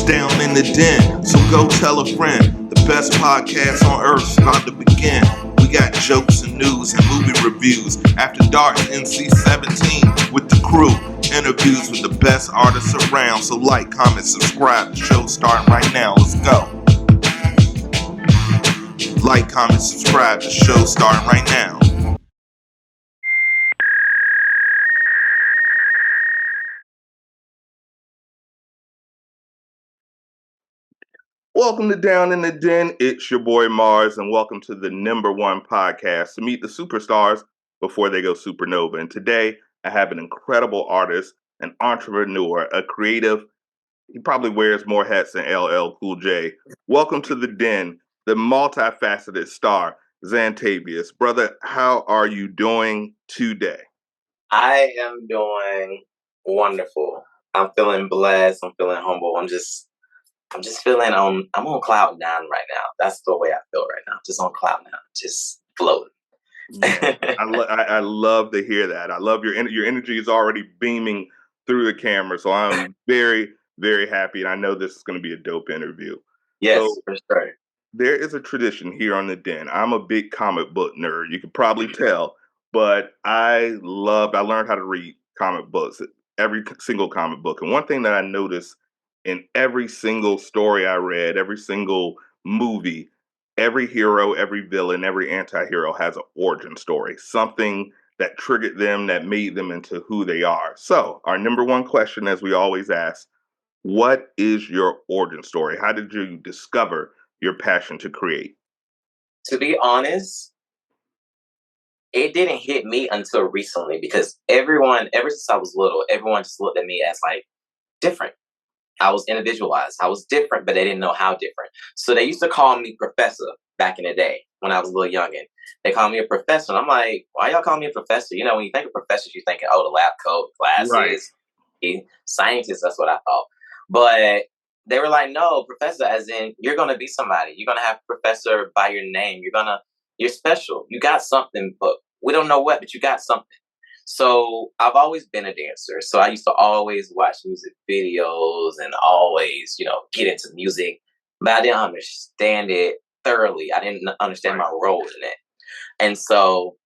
down in the den, so go tell a friend. The best podcast on earth's about to begin. We got jokes and news and movie reviews. After Dark NC-17 with the crew. Interviews with the best artists around. So like, comment, subscribe. The show's starting right now. Let's go. Like, comment, subscribe. The show's starting right now. Welcome to Down in the Den. It's your boy Mars, and welcome to the #1 podcast to meet the superstars before they go supernova. And today, I have an incredible artist, an entrepreneur, a creative. He probably wears more hats than LL Cool J. Welcome to the Den, the multifaceted star, Zantavius. Brother, how are you doing today? I am doing wonderful. I'm feeling blessed. I'm feeling humble. I'm just feeling I'm on cloud nine right now. That's the way I feel right now. Just on cloud nine, just floating. I love to hear that. I love your energy is already beaming through the camera. So I'm very, very happy. And I know this is going to be a dope interview. Yes, so, for sure. There is a tradition here on the Den. I'm a big comic book nerd. You can probably tell, but I learned how to read comic books, every single comic book. And one thing that I noticed in every single story I read, every single movie, every hero, every villain, every anti-hero has an origin story, something that triggered them, that made them into who they are. So our #1 question, as we always ask, what is your origin story? How did you discover your passion to create? To be honest, it didn't hit me until recently because ever since I was little, everyone just looked at me as like different. I was individualized. I was different, but they didn't know how different. So they used to call me professor back in the day when I was a little youngin'. They called me a professor. And I'm like, why y'all call me a professor? You know, when you think of professors, you're thinking, oh, the lab coat, glasses, scientist. That's what I thought. But they were like, no, professor, as in you're going to be somebody. You're going to have professor by your name. You're special. You got something, but we don't know what, but you got something. So I've always been a dancer. So I used to always watch music videos and always, get into music. But I didn't understand it thoroughly. I didn't understand my role in it. And so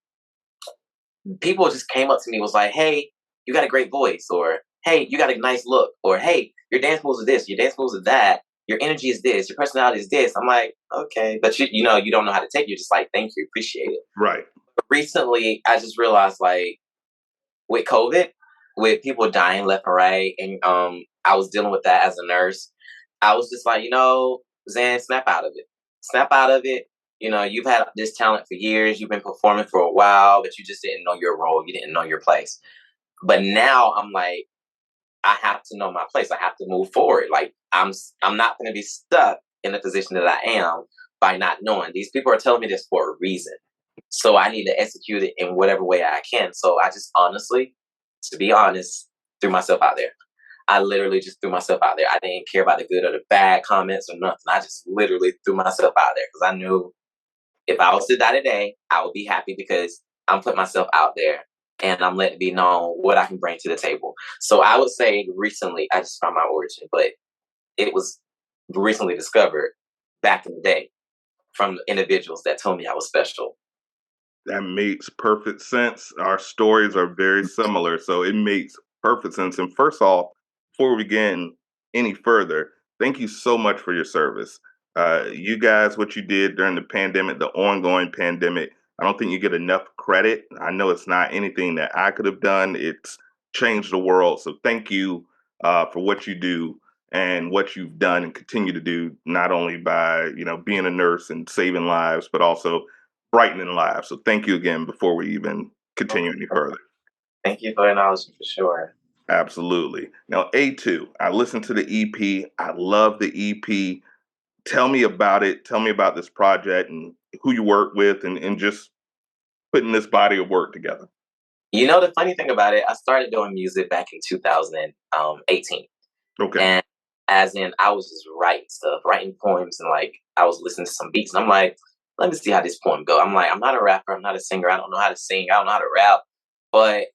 people just came up to me, was like, hey, you got a great voice, or hey, you got a nice look, or hey, your dance moves are this, your dance moves are that, your energy is this, your personality is this. I'm like, okay, but you don't know how to take it. You're just like, thank you, appreciate it. Right. But recently, I just realized, like, with COVID, with people dying left and right, and I was dealing with that as a nurse. I was just like, Zan, snap out of it. Snap out of it. You've had this talent for years. You've been performing for a while, but you just didn't know your role. You didn't know your place. But now I'm like, I have to know my place. I have to move forward. Like I'm not going to be stuck in the position that I am by not knowing. These people are telling me this for a reason. So I need to execute it in whatever way I can. So I just honestly, to be honest, threw myself out there. I literally just threw myself out there. I didn't care about the good or the bad comments or nothing. I just literally threw myself out there because I knew if I was to die today, I would be happy because I'm putting myself out there and I'm letting it be known what I can bring to the table. So I would say recently, I just found my origin, but it was recently discovered back in the day from individuals that told me I was special. That makes perfect sense. Our stories are very similar, so it makes perfect sense. And first off, before we begin any further, thank you so much for your service. You guys, what you did during the pandemic, the ongoing pandemic, I don't think you get enough credit. I know it's not anything that I could have done. It's changed the world. So thank you for what you do and what you've done and continue to do, not only by, being a nurse and saving lives, but also brightening lives. So thank you again before we even continue any further. Thank you for acknowledging, for sure. Absolutely. Now, A2, I listened to the EP. I love the EP. Tell me about it. Tell me about this project and who you work with and just putting this body of work together. The funny thing about it, I started doing music back in 2018. Okay. And as in, I was just writing stuff, writing poems, and like I was listening to some beats, and I'm like, let me see how this poem go. I'm like, I'm not a rapper, I'm not a singer, I don't know how to sing, I don't know how to rap, but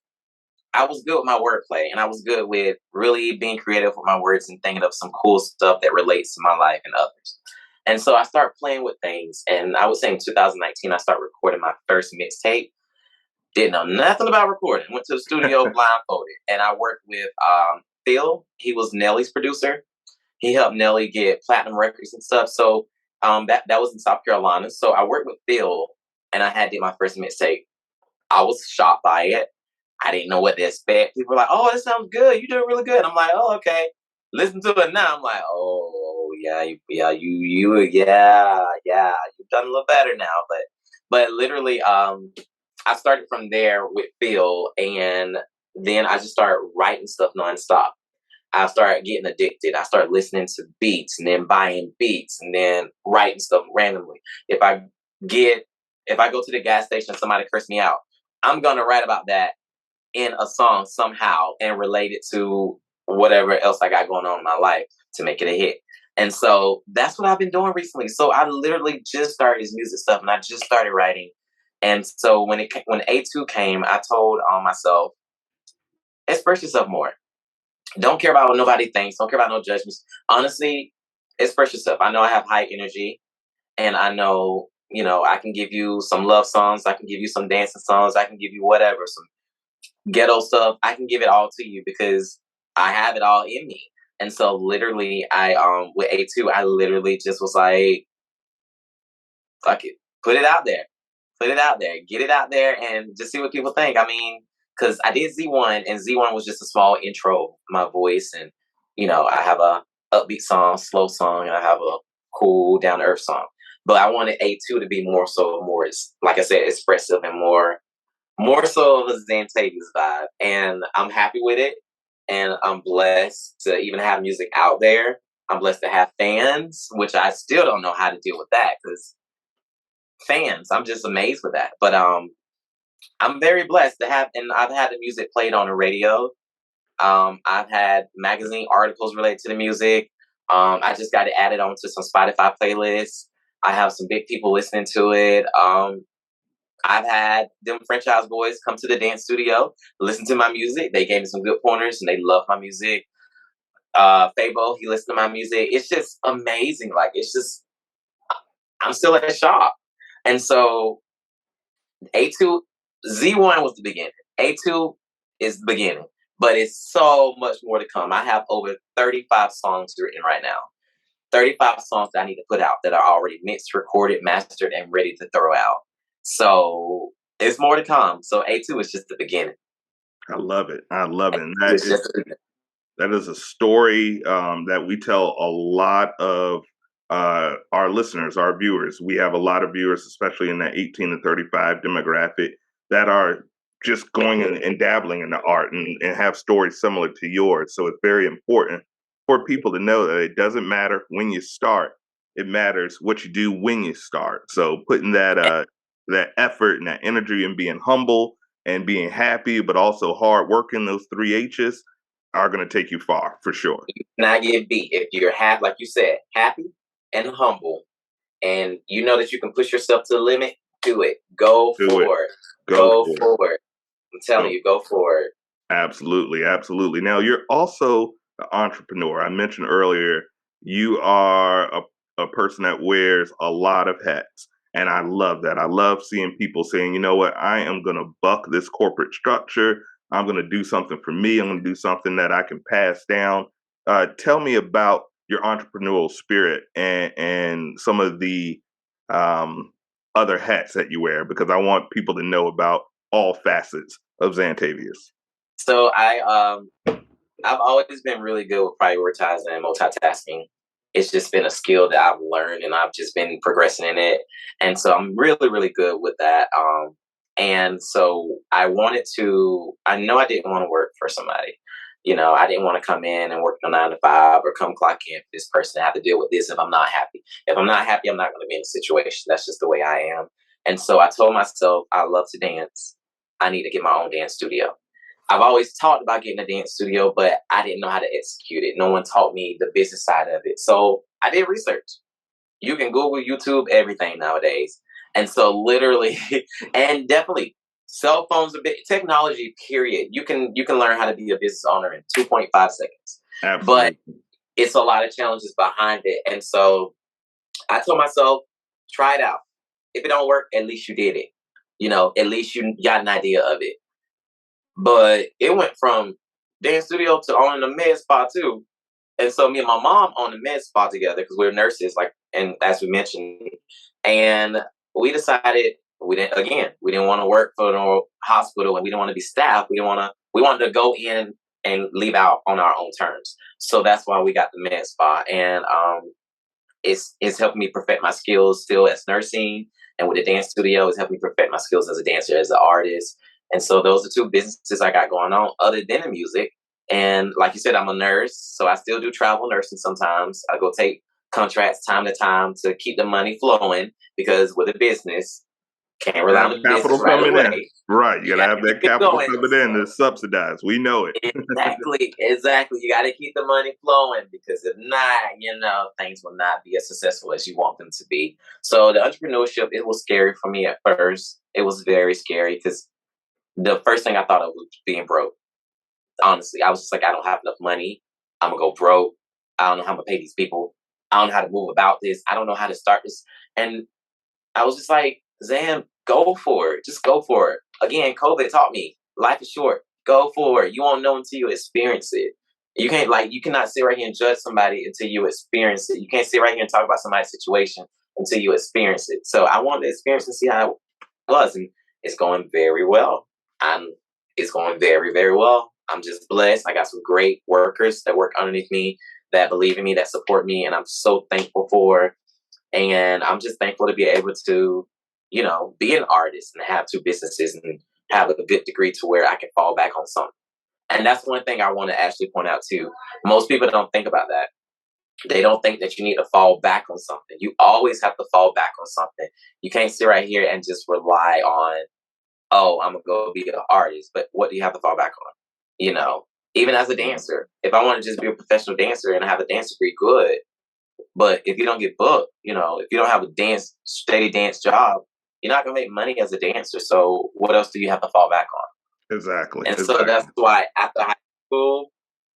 I was good with my wordplay, and I was good with really being creative with my words and thinking of some cool stuff that relates to my life and others. And so I started playing with things, and I would say in 2019 I started recording my first mixtape. Didn't know nothing about recording. Went to the studio blindfolded, and I worked with Phil. He was Nelly's producer. He helped Nelly get platinum records and stuff. So that was in South Carolina. So I worked with Phil, and I had did my first mixtape. I was shocked by it. I didn't know what to expect. People were like, "Oh, it sounds good. You doing really good." I'm like, "Oh, okay." Listen to it now. I'm like, "Oh, yeah, yeah. You've done a little better now." But literally, I started from there with Phil, and then I just started writing stuff nonstop. I started getting addicted. I started listening to beats and then buying beats and then writing stuff randomly. If I get if I go to the gas station and somebody curse me out, I'm gonna write about that in a song somehow and relate it to whatever else I got going on in my life to make it a hit. And so that's what I've been doing recently. So I literally just started this music stuff and I just started writing. And so when A2 came, I told myself, express yourself more. Don't care about what nobody thinks. Don't care about no judgments. Honestly, express yourself. I know I have high energy, and I know I can give you some love songs. I can give you some dancing songs. I can give you whatever, some ghetto stuff. I can give it all to you because I have it all in me. And so literally, I with A2, I literally just was like, fuck it, put it out there, put it out there, get it out there, and just see what people think. I mean, because I did Z1, and Z1 was just a small intro, my voice, and I have a upbeat song, slow song, and I have a cool down to earth song. But I wanted A2 to be more, like I said, expressive and more so of a Zantavius vibe, and I'm happy with it. And I'm blessed to even have music out there. I'm blessed to have fans, which I still don't know how to deal with that because fans, I'm just amazed with that. But I'm very blessed to have, and I've had the music played on the radio. I've had magazine articles related to the music. I just got it added onto some Spotify playlists. I have some big people listening to it. I've had them franchise boys come to the dance studio, listen to my music. They gave me some good pointers, and they love my music. Fabo, he listened to my music. It's just amazing. Like it's just, I'm still in shock. And so A2, Z1 was the beginning. A2 is the beginning, but it's so much more to come. I have over 35 songs written right now. 35 songs that I need to put out that are already mixed, recorded, mastered, and ready to throw out. So it's more to come. So A2 is just the beginning. I love it. I love it. And It's just the beginning. that is a story that we tell a lot of our listeners, our viewers. We have a lot of viewers, especially in that 18 to 35 demographic, that are just going and dabbling in the art and have stories similar to yours. So it's very important for people to know that it doesn't matter when you start; it matters what you do when you start. So putting that effort and that energy and being humble and being happy, but also hard working, those three H's are going to take you far for sure. Not get beat. If you're happy, like you said, happy and humble, and you know that you can push yourself to the limit, do it. Go Do it. for it. Go Go for it. for it. I'm telling Go. you, go for it. Absolutely. Absolutely. Now, you're also an entrepreneur. I mentioned earlier, you are a person that wears a lot of hats. And I love that. I love seeing people saying, you know what, I am going to buck this corporate structure. I'm going to do something for me. I'm going to do something that I can pass down. Tell me about your entrepreneurial spirit and some of the um, other hats that you wear, because I want people to know about all facets of Zantavius. So I've always been really good with prioritizing and multitasking. It's just been a skill that I've learned and I've just been progressing in it. And so I'm really, really good with that. And so I know I didn't want to work for somebody. I didn't want to come in and work a 9 to 5 or come clock in for this person and have to deal with this if I'm not happy. If I'm not happy, I'm not going to be in a situation. That's just the way I am. And so I told myself, I love to dance. I need to get my own dance studio. I've always talked about getting a dance studio, but I didn't know how to execute it. No one taught me the business side of it. So I did research. You can Google, YouTube, everything nowadays. And so literally, and definitely Cell phones, a bit technology. Period. You can learn how to be a business owner in 2.5 seconds, but Absolutely. it's a lot of challenges behind it. And so I told myself, try it out. If it don't work, at least you did it. At least you got an idea of it. But it went from dance studio to owning a med spa too. And so me and my mom own the med spa together because we're nurses, like, and as we mentioned, and we decided we didn't want to work for no hospital, and we didn't want to be staff. We wanted to go in and leave out on our own terms. So that's why we got the med spa, and it's helping me perfect my skills still as nursing, and with the dance studio, it's helping me perfect my skills as a dancer, as an artist. And so those are two businesses I got going on other than the music. And like you said, I'm a nurse, so I still do travel nursing sometimes. I go take contracts time to time to keep the money flowing because with a business, can't rely Have on the business capital right coming in. away. Right. You You got to got have to keep that it capital going. coming in to subsidize. We know it. Exactly, exactly. You got to keep the money flowing because if not, things will not be as successful as you want them to be. So the entrepreneurship, it was scary for me at first. It was very scary because the first thing I thought of was being broke. Honestly, I was just like, I don't have enough money. I'm gonna go broke. I don't know how I'm gonna pay these people. I don't know how to move about this. I don't know how to start this. And I was just like, Zam, go for it. Just go for it. Again, COVID taught me life is short. Go for it. You won't know until you experience it. You cannot sit right here and judge somebody until you experience it. You can't sit right here and talk about somebody's situation until you experience it. So I wanted to experience and see how it was, and it's going very well. I'm it's going very, very well. I'm just blessed. I got some great workers that work underneath me, that believe in me, that support me, and I'm so thankful for. And I'm just thankful to be able to, be an artist and have two businesses and have a good degree to where I can fall back on something. And that's one thing I want to actually point out too. Most people don't think about that. They don't think that you need to fall back on something. You always have to fall back on something. You can't sit right here and just rely on, oh, I'm gonna go be an artist. But what do you have to fall back on? You know, Even as a dancer, if I want to just be a professional dancer and I have a dance degree, good. But if you don't get booked, if you don't have a steady dance job, you're not gonna make money as a dancer. So what else do you have to fall back on? Exactly. And so that's Exactly. why after high school,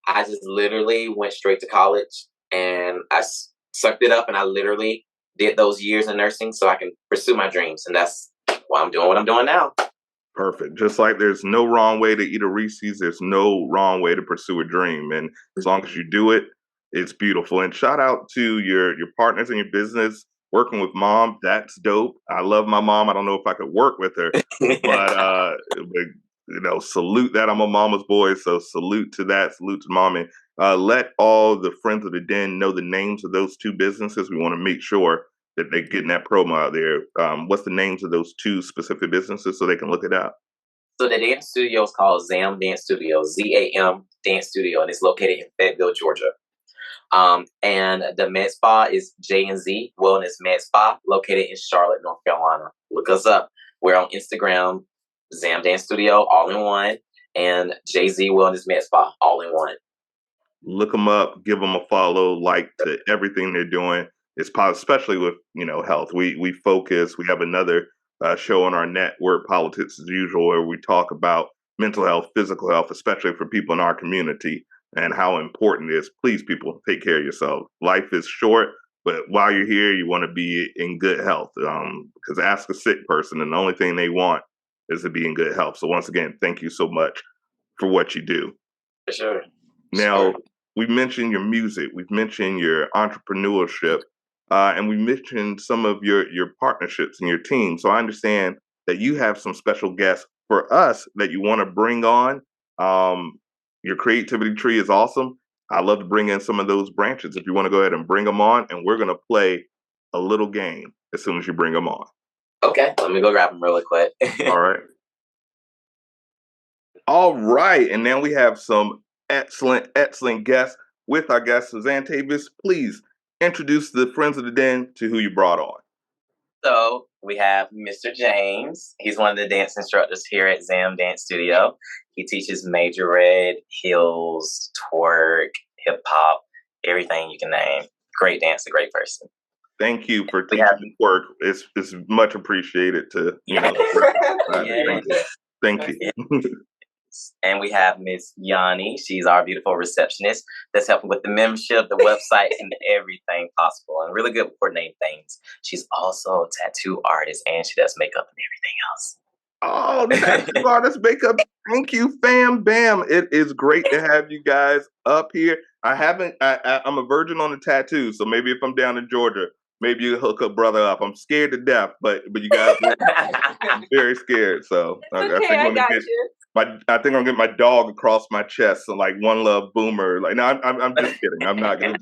I just literally went straight to college and sucked it up, and I literally did those years in nursing so I can pursue my dreams. And that's why I'm doing what I'm doing now. Perfect. Just like there's no wrong way to eat a Reese's, there's no wrong way to pursue a dream. And as long as you do it, it's beautiful. And shout out to your partners in your business, working with mom. That's dope. I love my mom. I don't know if I could work with her, but salute that. I'm a mama's boy, so salute to that. Salute to mom. And let all the friends of the den know the names of those two businesses. We want to make sure that they're getting that promo out there. What's the names of those two specific businesses so they can look it up? So the dance studio is called ZAM Dance Studio, ZAM Dance Studio, and it's located in Fayetteville, Georgia. And the med spa is J&Z Wellness Med Spa, located in Charlotte, North Carolina. Look us up. We're on Instagram, ZAM Dance Studio, all in one, and Jay-Z Wellness Med Spa, all in one. Look them up, give them a follow, like to everything they're doing. It's especially with health. We focus. We have another show on our network, Politics as Usual, where we talk about mental health, physical health, especially for people in our community, and how important it is. Please, people, take care of yourself. Life is short, but while you're here, you want to be in good health. Because ask a sick person, and the only thing they want is to be in good health. So once again, thank you so much for what you do. For sure. Now, Sure. we've mentioned your music, we've mentioned your entrepreneurship, and we mentioned some of your partnerships and your team. So I understand that you have some special guests for us that you want to bring on. Um, your creativity tree is awesome. I love to bring in some of those branches. If you want to go ahead and bring them on, and we're going to play a little game as soon as you bring them on. Okay, let me go grab them really quick. All right. All right, and now we have some excellent, excellent guests with our guest, Zantavius. Please introduce the friends of the den to who you brought on. So we have Mr. James. He's one of the dance instructors here at ZAM Dance Studio. He teaches major red, heels, twerk, hip hop, everything you can name. Great dancer, great person. Thank you for We teaching have me work. It's much appreciated to yeah, Thank you. and we have Miss Yanni. She's our beautiful receptionist that's helping with the membership, the website, and everything possible, and really good with coordinating things. She's also a tattoo artist, and she does makeup and everything else. Oh, tattoo artist makeup. Thank you, fam bam. It is great to have you guys up here. I'm a virgin on the tattoo, so maybe if I'm down in Georgia, maybe you hook a brother up. I'm scared to death, but you guys I'm very scared. So Okay, I think I'm gonna get you. I think I'm gonna get my dog across my chest. So like one love boomer. Like no, I'm just kidding. I'm not gonna.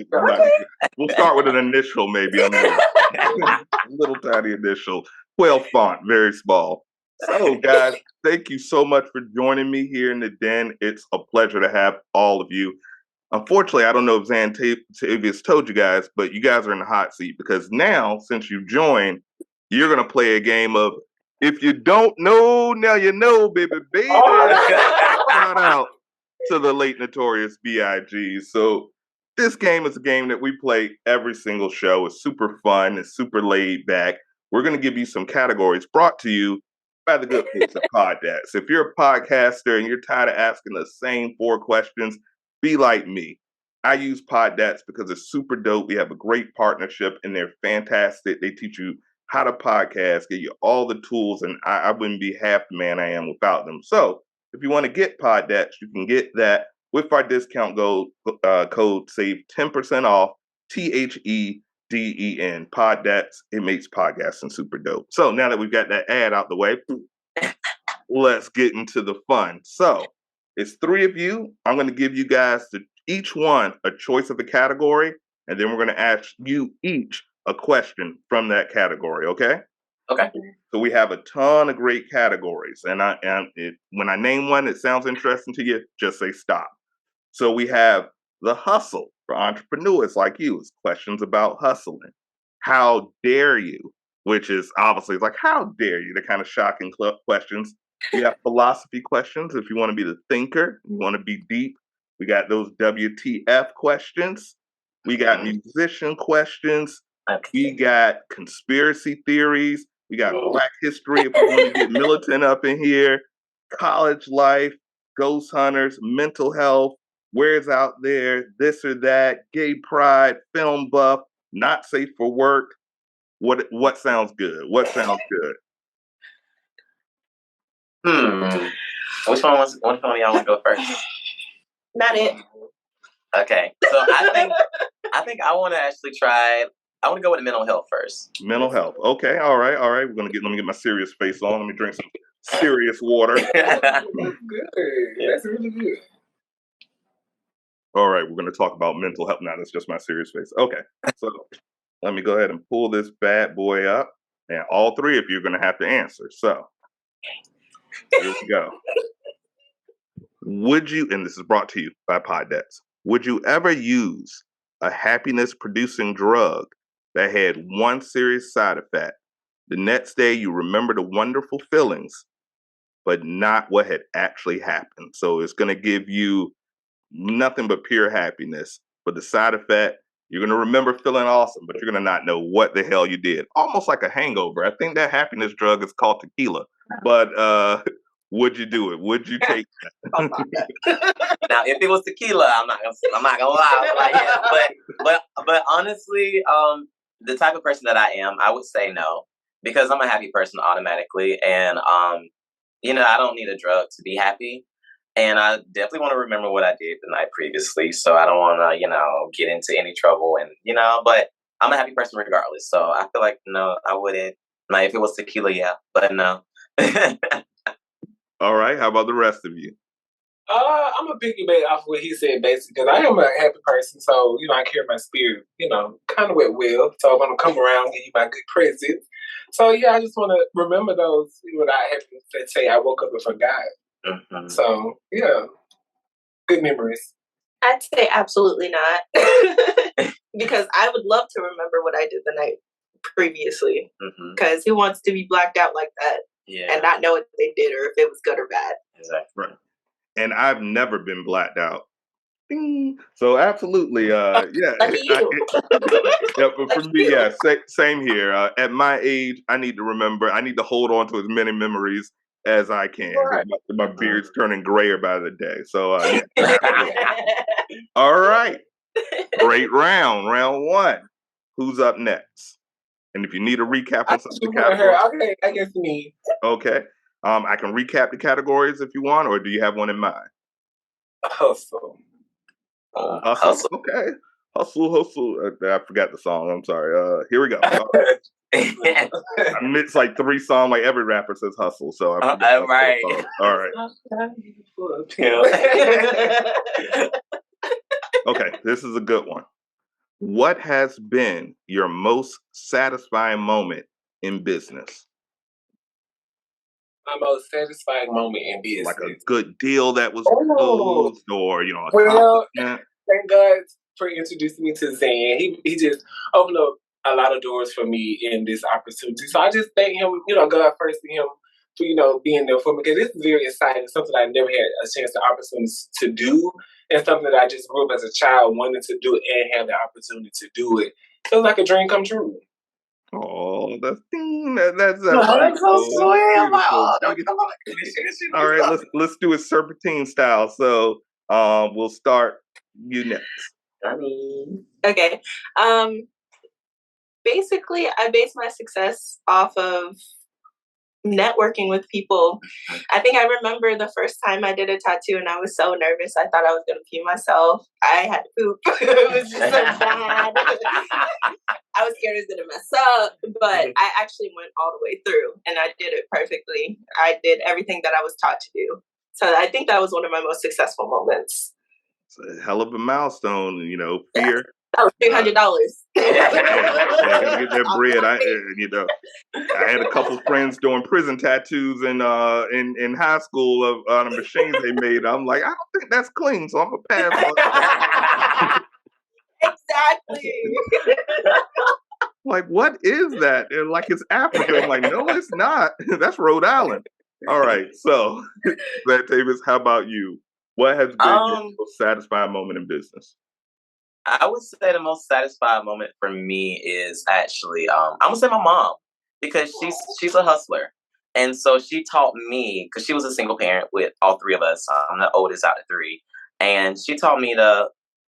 We'll start with an initial maybe on the little tiny initial. 12 font, very small. So guys, thank you so much for joining me here in the den. It's a pleasure to have all of you. Unfortunately, I don't know if Zantavius told you guys, but you guys are in the hot seat because now, since you joined, you're gonna play a game of if you don't know, now you know, baby, baby. Shout out to the late notorious B.I.G. So this game is a game that we play every single show. It's super fun. It's super laid back. We're gonna give you some categories brought to you by the good folks at Poddats. If you're a podcaster and you're tired of asking the same 4 questions, be like me. I use Poddats because it's super dope. We have a great partnership and they're fantastic. They teach you how to podcast, give you all the tools, and I wouldn't be half the man I am without them. So if you want to get Poddats, you can get that with our discount code. Save 10% off. THEDEN. Poddats. It makes podcasting super dope. So now that we've got that ad out the way, let's get into the fun. So it's 3 of you. I'm going to give you guys each one a choice of a category, and then we're going to ask you each a question from that category. Okay? Okay. So we have a ton of great categories, and when I name one, it sounds interesting to you, just say stop. So we have the hustle for entrepreneurs like you. It's questions about hustling. How dare you? Which is obviously it's like how dare you? The kind of shocking questions. We have philosophy questions. If you want to be the thinker, you want to be deep. We got those WTF questions. We got musician questions. We got conspiracy theories. We got Black history. If we want to get militant up in here, college life, ghost hunters, mental health, where's out there, this or that, gay pride, film buff, not safe for work. What sounds good? What sounds good? Which one of y'all want to go first? Not it. Okay. So I think I want to actually try. I want to go with mental health first. Mental health. Okay. All right. All right. Let me get my serious face on. Let me drink some serious water. That's good. That's really good. All right. We're going to talk about mental health now. That's just my serious face. Okay. So let me go ahead and pull this bad boy up, and all 3 of you are going to have to answer. So here we go. Would you, and this is brought to you by Poddats, would you ever use a happiness producing drug that had one serious side effect? The next day you remember the wonderful feelings, but not what had actually happened. So it's going to give you nothing but pure happiness. But the side effect, you're going to remember feeling awesome, but you're going to not know what the hell you did. Almost like a hangover. I think that happiness drug is called tequila. But would you do it? Would you take that? Now, if it was tequila, I'm not gonna lie. Like, yeah, but honestly, the type of person that I am, I would say no because I'm a happy person automatically, and I don't need a drug to be happy. And I definitely want to remember what I did the night previously, so I don't want to, get into any trouble, and but I'm a happy person regardless. So I feel like no, I wouldn't. Like if it was tequila, yeah, but no. All right. How about the rest of you? I'm a piggyback off what he said, basically, because I am a happy person, so, I carry my spirit, kind of with will, so I'm going to come around and give you my good presence. So, yeah, I just want to remember those that I have, let's say I woke up and forgot. Mm-hmm. So, yeah, good memories. I'd say absolutely not, because I would love to remember what I did the night previously, because who wants to be blacked out like that and not know what they did or if it was good or bad? Exactly. Right. And I've never been blacked out Ding. So absolutely, yeah. Lucky you. Yeah, but for Lucky me, you. yeah, same here. At my age, I need to remember. I need to hold on to as many memories as I can because Right. my beard's turning grayer by the day. So yeah, absolutely. All right, great round, round one. Who's up next? And if you need a recap I on some of just the want to hear. categories, Okay, I guess me. okay. I can recap the categories if you want, or do you have one in mind? Hustle. Hustle, Hustle. okay. Hustle, hustle. I forgot the song. I'm sorry. Here we go. It's like 3 songs. Like every rapper says hustle, so I forgot. Right. All right. Okay, this is a good one. What has been your most satisfying moment in business? My most satisfying moment in Like a business. good deal that was Oh, closed, or a well, accomplishment. thank God for introducing me to Zan. He just opened up a lot of doors for me in this opportunity. So I just thank him, God first to him for, being there for me. Because it's very exciting, something I never had a chance to opportunity to do. And something that I just grew up as a child wanting to do and have the opportunity to do it. Feels like a dream come true. Oh, that's That's so beautiful. That's sweet. I'm like, beautiful. oh, come on. All right, let's do it serpentine style. So we'll start you next. Okay. Basically, I base my success off of networking with people. I think I remember the first time I did a tattoo and I was so nervous. I thought I was going to pee myself. I had to poop. It was just so bad. I was scared it was going to mess up, but I actually went all the way through and I did it perfectly. I did everything that I was taught to do. So I think that was one of my most successful moments. It's a hell of a milestone, fear. That was $300. Yeah, gotta get that bread. I had a couple friends doing prison tattoos in high school of on the machines they made. I'm like, I don't think that's clean, so I'm gonna pass on that. Exactly. Like, what is that? And like, it's Africa. I'm like, no, it's not. That's Rhode Island. All right, so Zantavius, how about you? What has been your most satisfying moment in business? I would say the most satisfying moment for me is actually I'm gonna say my mom, because she's a hustler, and so she taught me, because she was a single parent with all 3 of us. I'm the oldest out of 3, and she taught me to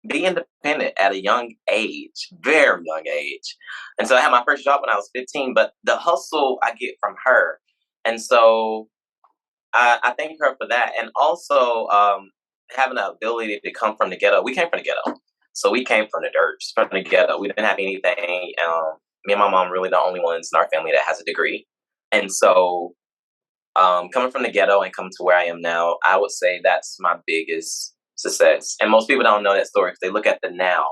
be independent at a young age, very young age. And so I had my first job when I was 15, but the hustle I get from her, and so I thank her for that, and also having the ability to come from the ghetto. We came from the ghetto. So we came from the dirt, from the ghetto. We didn't have anything. Me and my mom really the only ones in our family that has a degree. And so coming from the ghetto and coming to where I am now, I would say that's my biggest success. And most people don't know that story because they look at the now,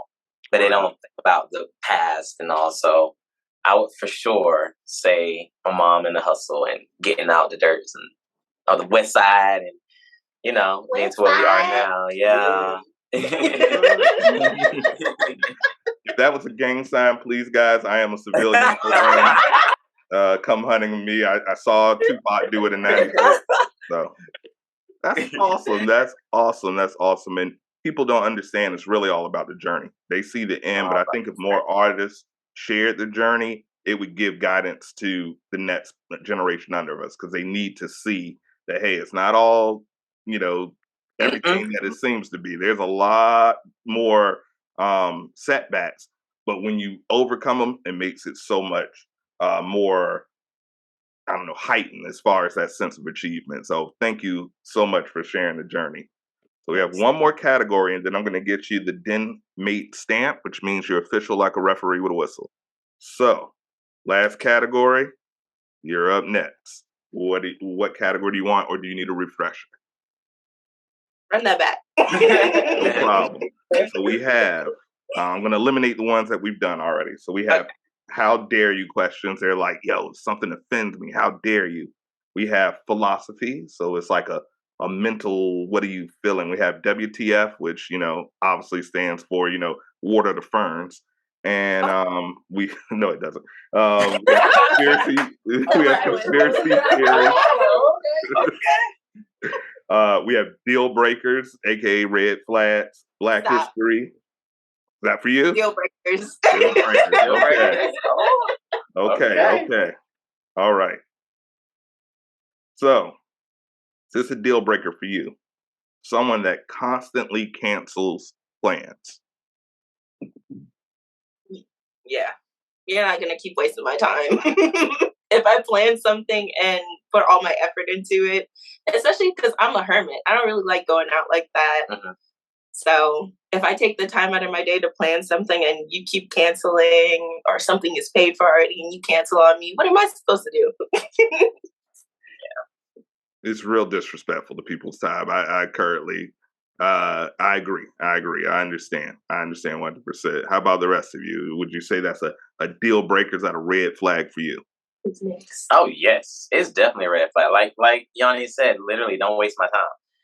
but they don't think about the past. And also, I would for sure say my mom and the hustle and getting out the dirt and on the west side and, being to where we are now. Yeah. If that was a gang sign, please, guys, I am a civilian. Come hunting me. I saw Tupac do it in '94. So that's awesome. That's awesome. That's awesome. And people don't understand it's really all about the journey. They see the end, but I think if more artists shared the journey, it would give guidance to the next generation under us because they need to see that, hey, it's not all, everything that it seems to be. There's a lot more setbacks, but when you overcome them, it makes it so much more, I don't know, heightened as far as that sense of achievement. So thank you so much for sharing the journey. So we have one more category, and then I'm going to get you the Den Mate stamp, which means you're official like a referee with a whistle. So last category, you're up next. What category do you want, or do you need a refresher? Run that back. No problem. So we have, I'm going to eliminate the ones that we've done already. So we have how dare you questions. They're like, yo, something offends me. How dare you? We have philosophy. So it's like a mental, what are you feeling? We have WTF, which, obviously stands for, water the ferns. And we, no, it doesn't. We have conspiracy theory. We have deal breakers, aka red flags, Black Stop. history. Is that for you? Deal breakers. Deal breakers. Deal Okay. breakers. Oh, Okay. All right. So, is this a deal breaker for you? Someone that constantly cancels plans. Yeah. You're not gonna keep wasting my time. If I plan something and put all my effort into it, especially because I'm a hermit, I don't really like going out like that. So if I take the time out of my day to plan something and you keep canceling, or something is paid for already and you cancel on me, what am I supposed to do? It's real disrespectful to people's time. I currently, I agree. I understand 100%. How about the rest of you? Would you say that's a deal breaker? Is that a red flag for you? It's mixed. Oh yes, it's definitely a red flag. Like Yanni said, literally, don't waste my time.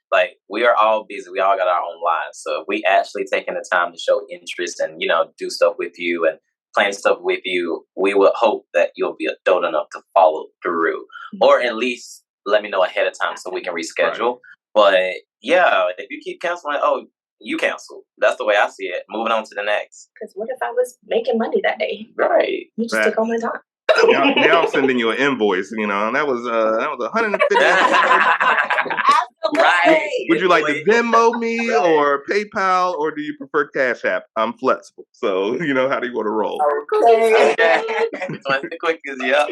Like, we are all busy. We all got our own lives. So if we actually taking the time to show interest and, do stuff with you and plan stuff with you, we would hope that you'll be adult enough to follow through, or at least let me know ahead of time so we can reschedule. Right. But yeah, if you keep canceling, you cancel. That's the way I see it. Moving on to the next. Because what if I was making money that day? Right. You just took all my time. Now I'm sending you an invoice, and that was $150. Right. Would you like to Venmo me or PayPal, or do you prefer Cash App? I'm flexible, so how do you want to roll? Okay. That's the quickest, yeah.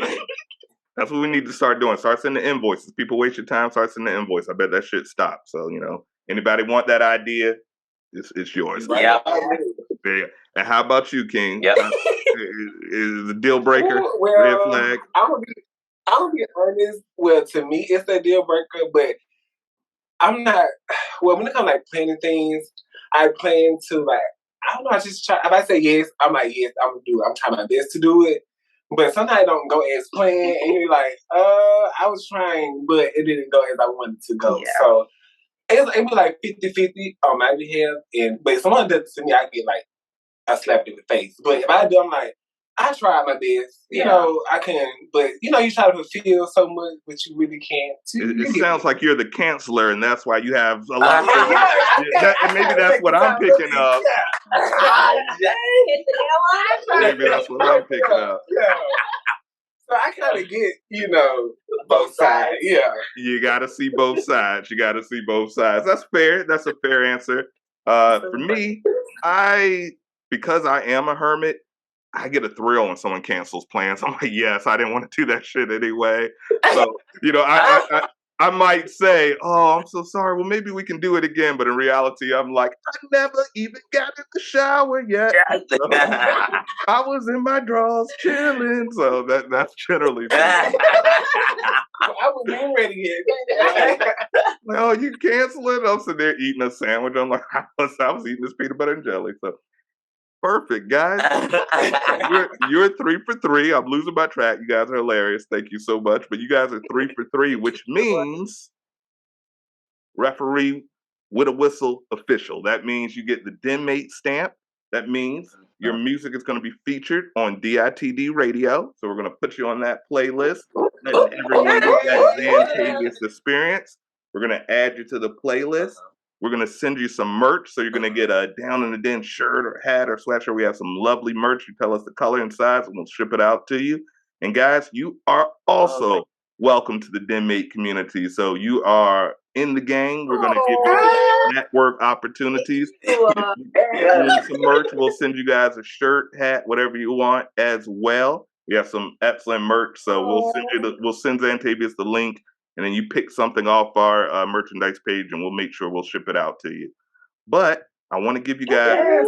That's what we need to start doing. Start sending invoices. People waste your time. Start sending the invoice. I bet that shit stops. So anybody want that idea? It's yours. Yeah. And how about you, King? Yep. Is a deal breaker? Well, red flag? I'm gonna be honest. Well, to me, it's a deal breaker, but I'm not. Well, when it comes to planning things, I plan to I don't know. I just try. If I say yes, I'm like yes. I'm gonna do it. I'm trying my best to do it. But sometimes it don't go as planned, and you're like, I was trying, but it didn't go as I wanted to go. Yeah. So it was like 50-50 on my behalf, but if someone does it to me, I get a slap in the face. But if I do, I'm like, I tried my best. You know, I can, but you try to fulfill so much, but you really can't. It sounds like you're the canceller, and that's why you have a lot of and maybe that's what I'm picking up. Maybe that's what I'm picking up. Yeah. So I kind of get, both sides. Yeah. You got to see both sides. That's fair. That's a fair answer. For me, because I am a hermit, I get a thrill when someone cancels plans. I'm like, yes, I didn't want to do that shit anyway. So, I might say, oh, I'm so sorry. Well, maybe we can do it again. But in reality, I'm like, I never even got in the shower yet. So, I was in my drawers chilling. So that's generally I wasn't ready yet. No, you cancel it. I'm sitting there eating a sandwich. I'm like, I was eating this peanut butter and jelly. So perfect, guys. You're 3 for 3. I'm losing my track. You guys are hilarious. Thank you so much. But you guys are 3 for 3, which means referee with a whistle official. That means you get the D.E.N stamp. That means your music is going to be featured on DITD radio. So we're going to put you on that playlist. Let everyone get that Zantavius experience. We're going to add you to the playlist. We're going to send you some merch. So you're going to get a Down in the Den shirt or hat or sweatshirt. We have some lovely merch. You tell us the color and size and we'll ship it out to you. And guys, you are also welcome to the D.E.N community. So you are in the gang. We're going to give you network opportunities. Some merch. We'll send you guys a shirt, hat, whatever you want as well. We have some excellent merch. So we'll send Zantavius the link. And then you pick something off our merchandise page, and we'll make sure we'll ship it out to you. But I want to give you guys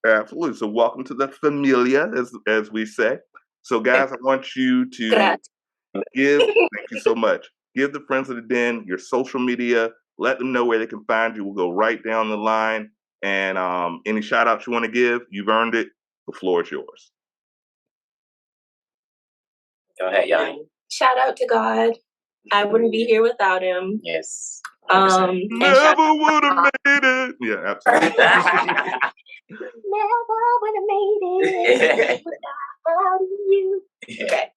absolutely. So welcome to the familia, as we say. So guys, I want you to give. Thank you so much. Give the friends of the Den your social media. Let them know where they can find you. We'll go right down the line. And any shout outs you want to give, you've earned it. The floor is yours. Go ahead, Yanni. Shout out to God. I wouldn't be here without him. Yes. Never would have made it. Yeah, absolutely. Never would have made it without you. Okay.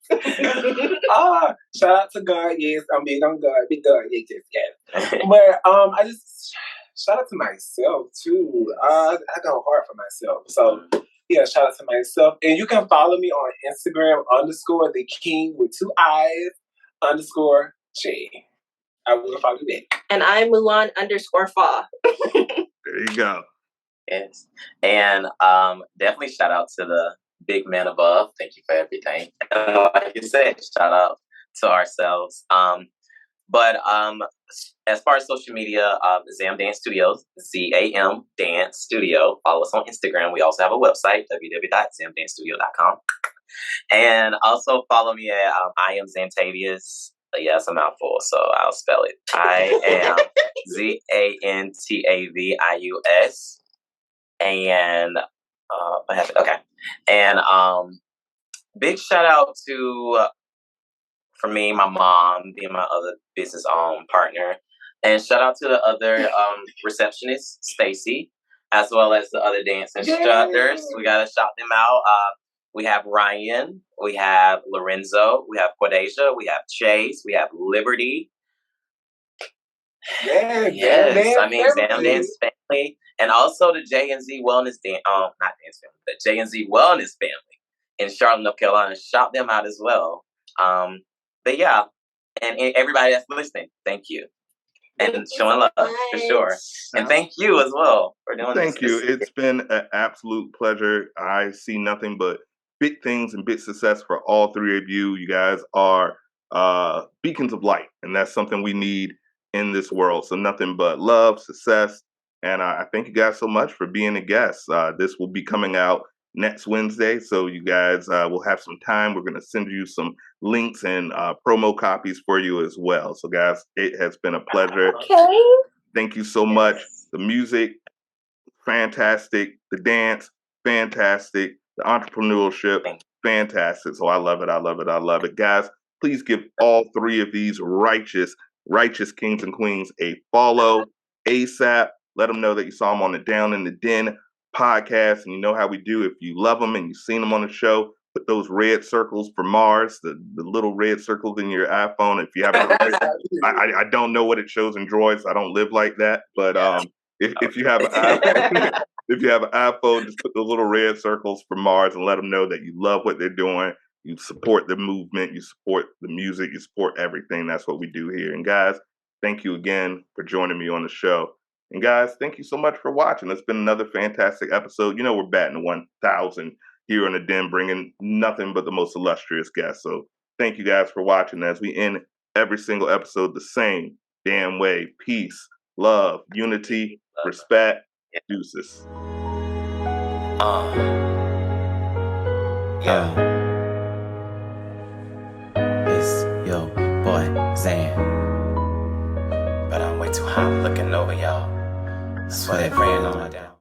Shout out to God. Yes, I'm big on God. Big God. Yes, yes, yes. But I just shout out to myself too. I go hard for myself. So yeah, shout out to myself. And you can follow me on Instagram _ the king with 2 eyes _J. I will follow you back. And I'm Mulan _Fa. There you go. Yes. And definitely shout out to the big man above. Thank you for everything. And like you said, shout out to ourselves. But as far as social media, Zam Dance Studios, ZAM Dance Studio. Follow us on Instagram. We also have a website, www.zamdancestudio.com. And also follow me at I am Zantavius. Yeah, it's a mouthful, so I'll spell it. I am ZANTAVIUS. And what happened? Okay. And big shout out to for me, my mom, being my other business partner. And shout out to the other receptionist, Stacy, as well as the other dance instructors. Yay! We gotta shout them out. We have Ryan, we have Lorenzo, we have Quadasia, we have Chase, we have Liberty. Yeah, yes, I mean Zam Dance Family, and also the J&Z Wellness not Dance Family, the J&Z Wellness Family in Charlotte, North Carolina. Shout them out as well. But yeah, and everybody that's listening, thank you. And showing love for sure. And thank you as well for doing this. Thank you. It's been an absolute pleasure. I see nothing but big things and big success for all three of you. You guys are beacons of light, and that's something we need in this world. So nothing but love, success, and I thank you guys so much for being a guest. This will be coming out next Wednesday, so you guys will have some time. We're going to send you some links and promo copies for you as well. So guys, it has been a pleasure. Okay. Thank you so much. The music, fantastic. The dance, fantastic. The entrepreneurship, fantastic. So I love it. I love it. I love it. Guys, please give all three of these righteous kings and queens a follow ASAP. Let them know that you saw them on the Down in the Den podcast. And you know how we do. If you love them and you've seen them on the show, put those red circles for Mars, the little red circles in your iPhone. If you haven't, I don't know what it shows in Droids. I don't live like that. But if you have an iPhone, if you have an iPhone, just put those little red circles for Mars and let them know that you love what they're doing. You support the movement. You support the music. You support everything. That's what we do here. And guys, thank you again for joining me on the show. And guys, thank you so much for watching. It's been another fantastic episode. You know we're batting 1,000 here on the Den, bringing nothing but the most illustrious guests. So thank you guys for watching as we end every single episode the same damn way. Peace, love, unity, respect, deuces. It's yo boy Zan, but I'm way too hot looking over y'all. That's why they praying on my down.